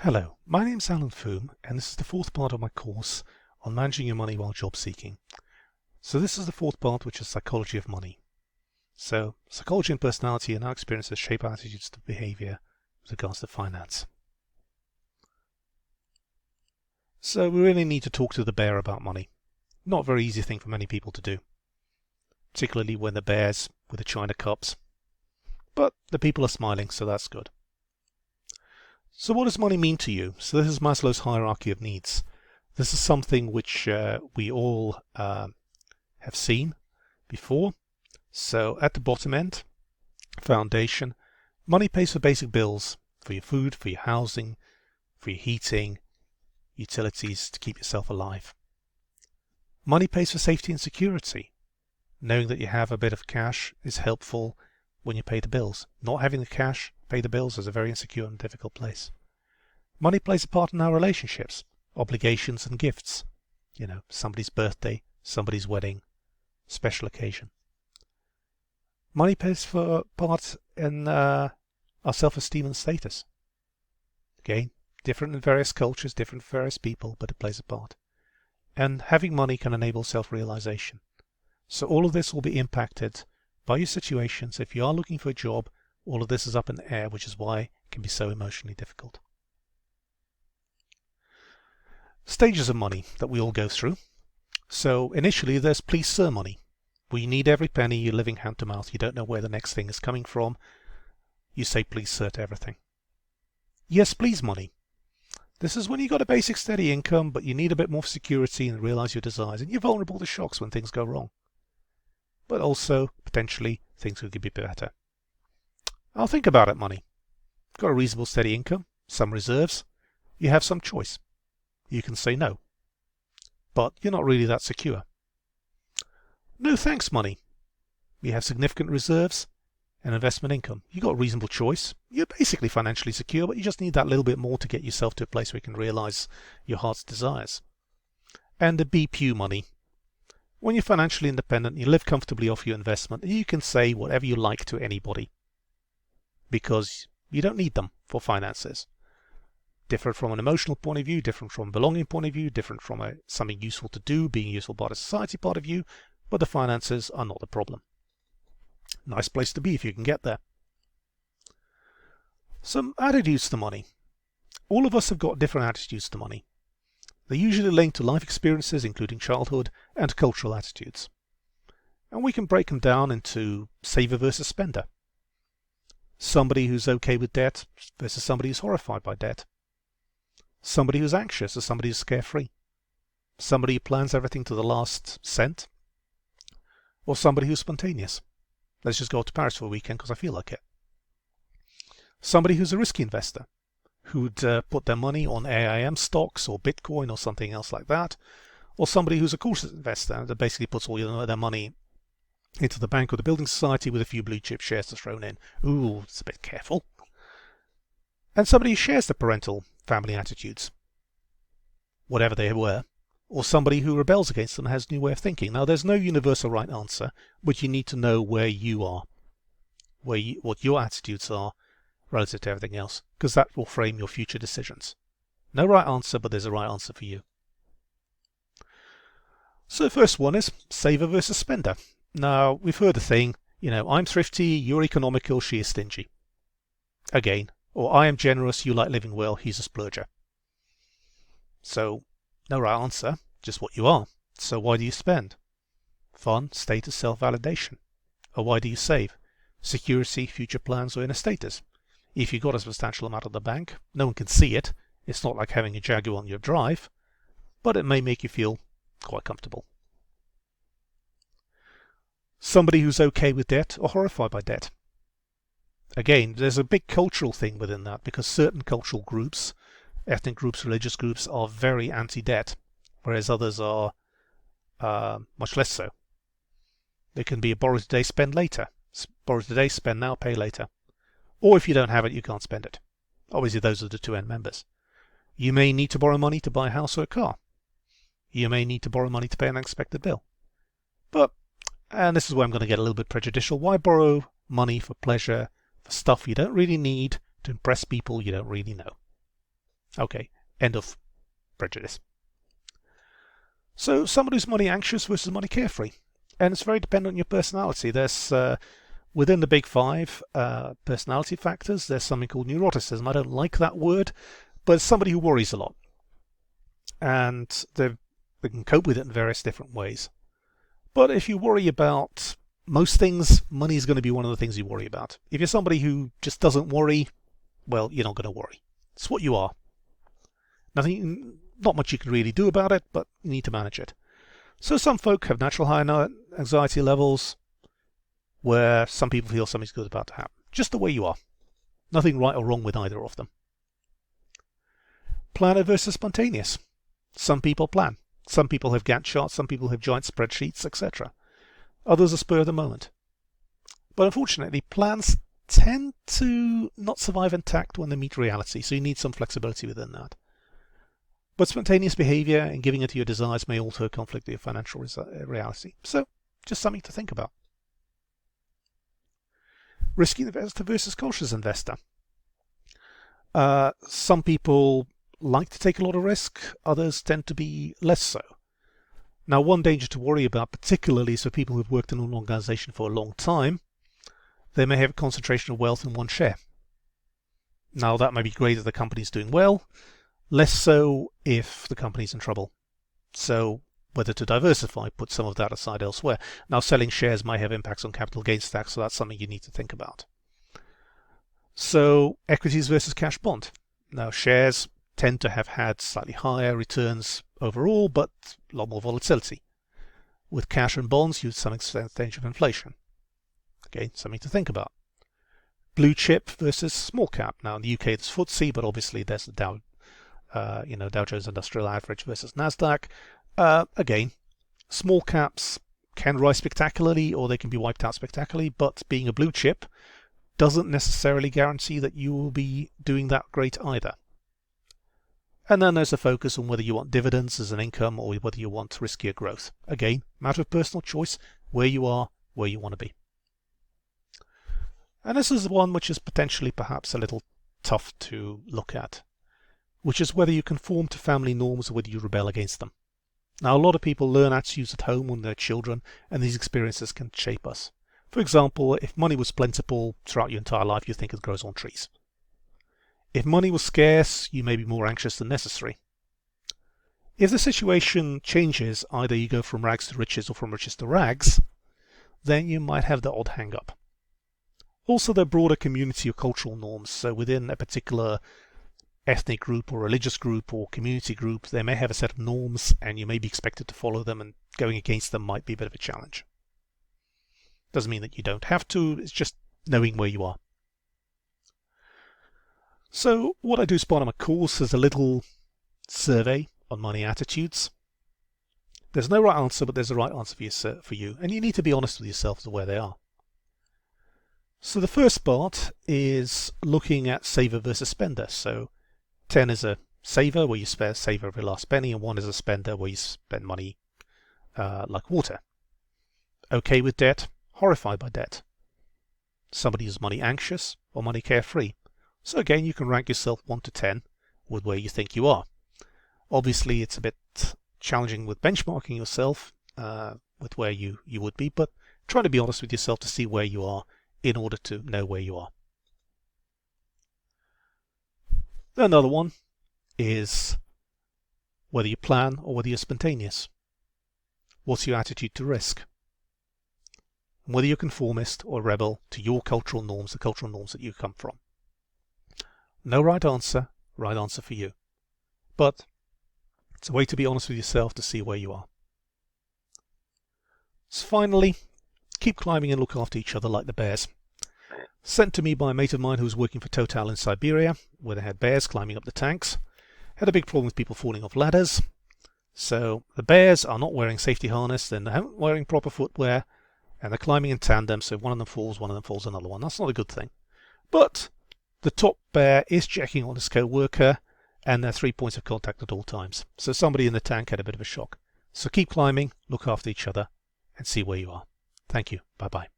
Hello, my name's Alan Foom, and this is the fourth part of my course on managing your money while job seeking. So this is the fourth part, which is psychology of money. So psychology and personality and our experiences shape our attitudes to behavior with regards to finance. So we really need to talk to the bear about money. Not a very easy thing for many people to do, particularly when the bears with the china cups. But the people are smiling, so that's good. So what does money mean to you? So this is Maslow's hierarchy of needs. This is something which we all have seen before. So at the bottom end, foundation, money pays for basic bills, for your food, for your housing, for your heating, utilities to keep yourself alive. Money pays for safety and security. Knowing that you have a bit of cash is helpful when you pay the bills. Not having the cash, pay the bills is a very insecure and difficult place. Money plays a part in our relationships, obligations and gifts. You know, somebody's birthday, somebody's wedding, special occasion. Money plays for part in our self-esteem and status. Again, different in various cultures, different for various people, but it plays a part. And having money can enable self-realization. So all of this will be impacted by your situations. If you are looking for a job, all of this is up in the air, which is why it can be so emotionally difficult. Stages of money that we all go through. So initially there's please sir money, where you need every penny, you're living hand to mouth, you don't know where the next thing is coming from. You say please sir to everything. Yes please money. This is when you got a basic steady income, but you need a bit more security and realize your desires, and you're vulnerable to shocks when things go wrong. But also, potentially, things could be better. I'll think about it money. Got a reasonable steady income, some reserves, you have some choice. You can say no. But you're not really that secure. No thanks money. You have significant reserves and investment income. You got a reasonable choice. You're basically financially secure, but you just need that little bit more to get yourself to a place where you can realize your heart's desires. And the BPU money. When you're financially independent, you live comfortably off your investment, and you can say whatever you like to anybody because you don't need them for finances. Different from an emotional point of view, different from a belonging point of view, different from something useful to do, being a useful part of society part of you, but the finances are not the problem. Nice place to be if you can get there. Some attitudes to money. All of us have got different attitudes to money. They're usually linked to life experiences, including childhood, and cultural attitudes. And we can break them down into saver versus spender. Somebody who's okay with debt versus somebody who's horrified by debt. Somebody who's anxious or somebody who's carefree. Somebody who plans everything to the last cent. Or somebody who's spontaneous. Let's just go to Paris for a weekend because I feel like it. Somebody who's a risky investor, who'd put their money on AIM stocks or Bitcoin or something else like that, or somebody who's a cautious investor that basically puts all their money into the bank or the building society with a few blue chip shares thrown in. Ooh, it's a bit careful. And somebody who shares the parental family attitudes, whatever they were, or somebody who rebels against them and has a new way of thinking. Now, there's no universal right answer, but you need to know where you are, what your attitudes are relative to everything else, because that will frame your future decisions. No right answer, but there's a right answer for you. So the first one is saver versus spender. Now, we've heard the thing, I'm thrifty, you're economical, she is stingy. Again, or I am generous, you like living well, he's a splurger. So, no right answer, just what you are. So why do you spend? Fun, status, self-validation. Or why do you save? Security, future plans, or inner status. If you've got a substantial amount at the bank, no one can see it. It's not like having a Jaguar on your drive, but it may make you feel quite comfortable. Somebody who's okay with debt or horrified by debt. Again, there's a big cultural thing within that because certain cultural groups, ethnic groups, religious groups are very anti-debt, whereas others are much less so. They can be a borrow today, spend later. Borrow today, spend now, pay later. Or if you don't have it, you can't spend it. Obviously, those are the two end members. You may need to borrow money to buy a house or a car. You may need to borrow money to pay an unexpected bill. But, and this is where I'm going to get a little bit prejudicial, why borrow money for pleasure, for stuff you don't really need, to impress people you don't really know? Okay, end of prejudice. So somebody who's money anxious versus money carefree. And it's very dependent on your personality. There's within the big five personality factors, there's something called neuroticism. I don't like that word, but it's somebody who worries a lot. And they can cope with it in various different ways. But if you worry about most things, money is going to be one of the things you worry about. If you're somebody who just doesn't worry, well, you're not going to worry. It's what you are. Not much you can really do about it, but you need to manage it. So some folk have natural high anxiety levels, where some people feel something's good about to happen. Just the way you are. Nothing right or wrong with either of them. Planner versus spontaneous. Some people plan. Some people have Gantt charts, some people have giant spreadsheets, etc. Others are spur of the moment. But unfortunately, plans tend to not survive intact when they meet reality, so you need some flexibility within that. But spontaneous behavior and giving into your desires may also conflict with your financial reality. So, just something to think about. Risky investor versus cautious investor. Some people like to take a lot of risk, others tend to be less so. Now, one danger to worry about, particularly for people who've worked in an organization for a long time, they may have a concentration of wealth in one share. Now, that may be great if the company's doing well, less so if the company's in trouble. So, whether to diversify, put some of that aside elsewhere. Now, selling shares may have impacts on capital gains tax, so that's something you need to think about. So, equities versus cash bond. Now, shares tend to have had slightly higher returns overall, but a lot more volatility. With cash and bonds, you have some extent of inflation. Again, something to think about. Blue chip versus small cap. Now, in the UK, there's FTSE, but obviously there's the Dow Jones Industrial Average versus Nasdaq. Again, small caps can rise spectacularly, or they can be wiped out spectacularly. But being a blue chip doesn't necessarily guarantee that you will be doing that great either. And then there's a focus on whether you want dividends as an income or whether you want riskier growth. Again, matter of personal choice, where you are, where you want to be. And this is one which is potentially perhaps a little tough to look at, which is whether you conform to family norms or whether you rebel against them. Now, a lot of people learn attitudes at home when they're children, and these experiences can shape us. For example, if money was plentiful throughout your entire life, you think it grows on trees. If money was scarce, you may be more anxious than necessary. If the situation changes, either you go from rags to riches or from riches to rags, then you might have the odd hang-up. Also, there are broader community or cultural norms. So within a particular ethnic group or religious group or community group, they may have a set of norms and you may be expected to follow them, and going against them might be a bit of a challenge. Doesn't mean that you don't have to, it's just knowing where you are. So what I do as part of my course is a little survey on money attitudes. There's no right answer, but there's a right answer for you, and you need to be honest with yourself as to where they are. So the first part is looking at saver versus spender. So 10 is a saver, where you save every last penny, and 1 is a spender, where you spend money like water. Okay with debt, horrified by debt. Somebody who's money anxious or money carefree. So again, you can rank yourself 1 to 10 with where you think you are. Obviously, it's a bit challenging with benchmarking yourself with where you would be, but try to be honest with yourself to see where you are in order to know where you are. Another one is whether you plan or whether you're spontaneous. What's your attitude to risk? And whether you're conformist or rebel to your cultural norms, the cultural norms that you come from. No right answer for you. But it's a way to be honest with yourself to see where you are. So finally, keep climbing and look after each other like the bears. Sent to me by a mate of mine who was working for Total in Siberia, where they had bears climbing up the tanks. Had a big problem with people falling off ladders. So the bears are not wearing safety harness, they're not wearing proper footwear, and they're climbing in tandem, so if one of them falls another one. That's not a good thing. But the top bear is checking on his co-worker, and there are 3 points of contact at all times. So somebody in the tank had a bit of a shock. So keep climbing, look after each other, and see where you are. Thank you. Bye-bye.